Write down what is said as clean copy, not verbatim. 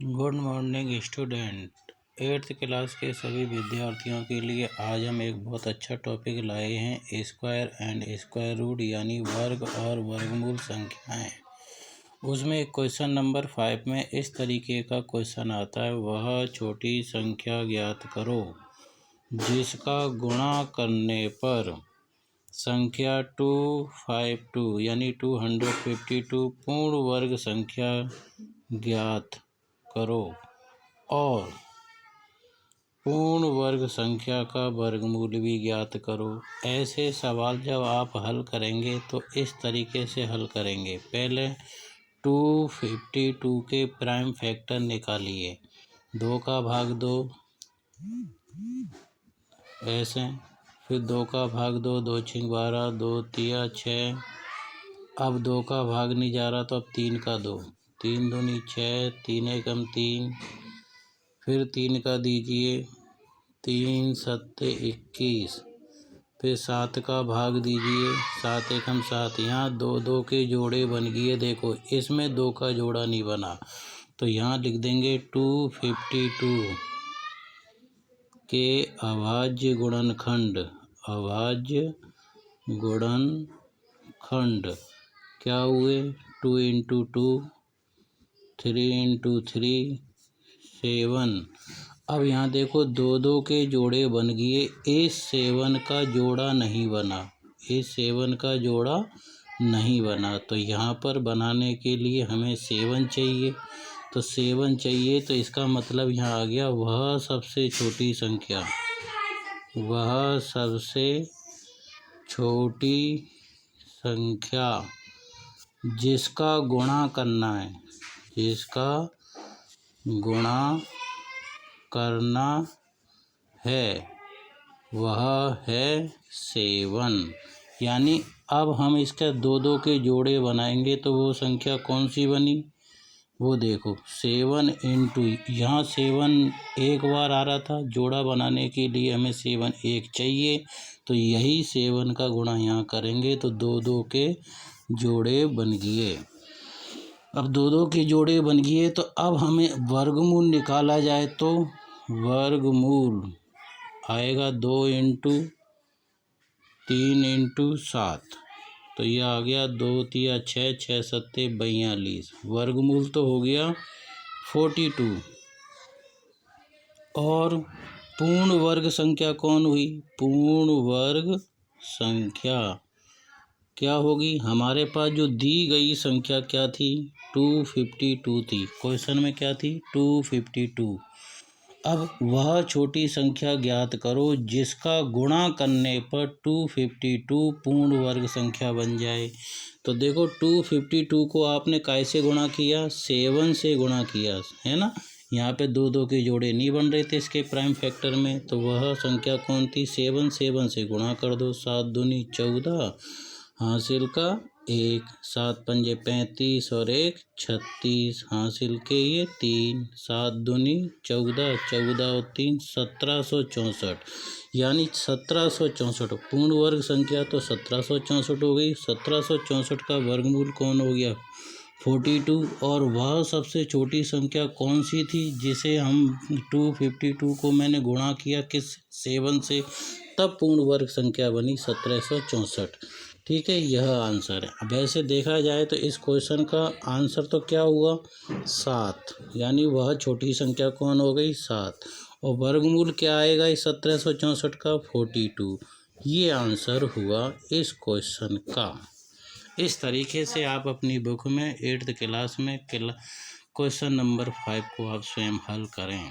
Good morning student. 8th class के सभी विद्यार्थियों के लिए आज हम एक बहुत अच्छा टॉपिक लाए हैं, स्क्वायर एंड स्क्वायर रूट यानी वर्ग और वर्गमूल संख्याएं। उसमें एक क्वेश्चन नंबर 5 में इस तरीके का क्वेश्चन आता है, वह छोटी संख्या ज्ञात करो जिसका गुणा करने पर संख्या 252 यानी 252 पूर्ण वर्ग संख्या ज्ञात करो और पूर्ण वर्ग संख्या का वर्गमूल भी ज्ञात करो। ऐसे सवाल जब आप हल करेंगे तो इस तरीके से हल करेंगे। पहले 252 के प्राइम फैक्टर निकालिए, 2 का भाग 2 ऐसे, फिर 2 का भाग 2, 2 6 12, 2 3 6। अब 2 का भाग नहीं जा रहा तो अब 3 का 2, 3 दूनी 6, 3 एकम 3, फिर 3 का दीजिए, 3 सत्ते 21, फिर 7 का भाग दीजिए, 7 एकम 7। यहाँ 2 2 के जोड़े बन गए। देखो इसमें 2 का जोड़ा नहीं बना तो यहाँ लिख देंगे 252 के अभाज्य गुणनखंड। अभाज्य गुणनखंड क्या हुए? 2 × 2, 3 × 3, 7। अब यहाँ देखो 2 2 के जोड़े बन गए, इस 7 का जोड़ा नहीं बना, इस 7 का जोड़ा नहीं बना। तो यहाँ पर बनाने के लिए हमें 7 चाहिए, तो 7 चाहिए तो इसका मतलब यहाँ आ गया वह सबसे छोटी संख्या, वह सबसे छोटी संख्या जिसका गुणा करना है, जिसका गुणा करना है वह है 7। यानी अब हम इसका 2 2 के जोड़े बनाएंगे तो वो संख्या कौन सी बनी? वो देखो 7 × यहाँ 7 एक बार आ रहा था, जोड़ा बनाने के लिए हमें 7 एक चाहिए, तो यही 7 का गुणा यहाँ करेंगे तो 2 2 के जोड़े बन गए। अब 2 2 के जोड़े बन गए तो अब हमें वर्गमूल निकाला जाए तो वर्गमूल आएगा 2 × 3 × 7, तो ये आ गया 2 3 6, 6 7 42। वर्गमूल तो हो गया 42। और पूर्ण वर्ग संख्या कौन हुई? पूर्ण वर्ग संख्या क्या होगी? हमारे पास जो दी गई संख्या क्या थी? 252 थी। क्वेश्चन में क्या थी? 252। अब वह छोटी संख्या ज्ञात करो जिसका गुणा करने पर 252 पूर्ण वर्ग संख्या बन जाए। तो देखो 252 को आपने कैसे गुणा किया? 7 से गुणा किया है ना। यहाँ पे 2 2 के जोड़े नहीं बन रहे थे इसके प्राइम फैक्टर में, तो वह संख्या कौन थी? 7 7 से गुणा कर दो, 7 दूनी 14, हासिल का 1, 7 पंजे 35 और 1 36, हासिल के ये 3, 7 दूनी 14, 14 और 3 1764। यानी 1764 पूर्ण वर्ग संख्या तो 1764 हो गई। 1764 का वर्गमूल कौन हो गया? 42। और वह सबसे छोटी संख्या कौन सी थी जिसे हम 252 को मैंने गुणा किया किस? 7 से, तब पूर्ण वर्ग संख्या बनी 1764। ठीक है, यह आंसर है। अब ऐसे देखा जाए तो इस क्वेश्चन का आंसर तो क्या हुआ? 7। यानी वह छोटी संख्या कौन हो गई? 7। और वर्गमूल क्या आएगा इस 1764 का? 42। ये आंसर हुआ इस क्वेश्चन का। इस तरीके से आप अपनी बुक में 8th क्लास में क्वेश्चन नंबर 5 को आप स्वयं हल करें।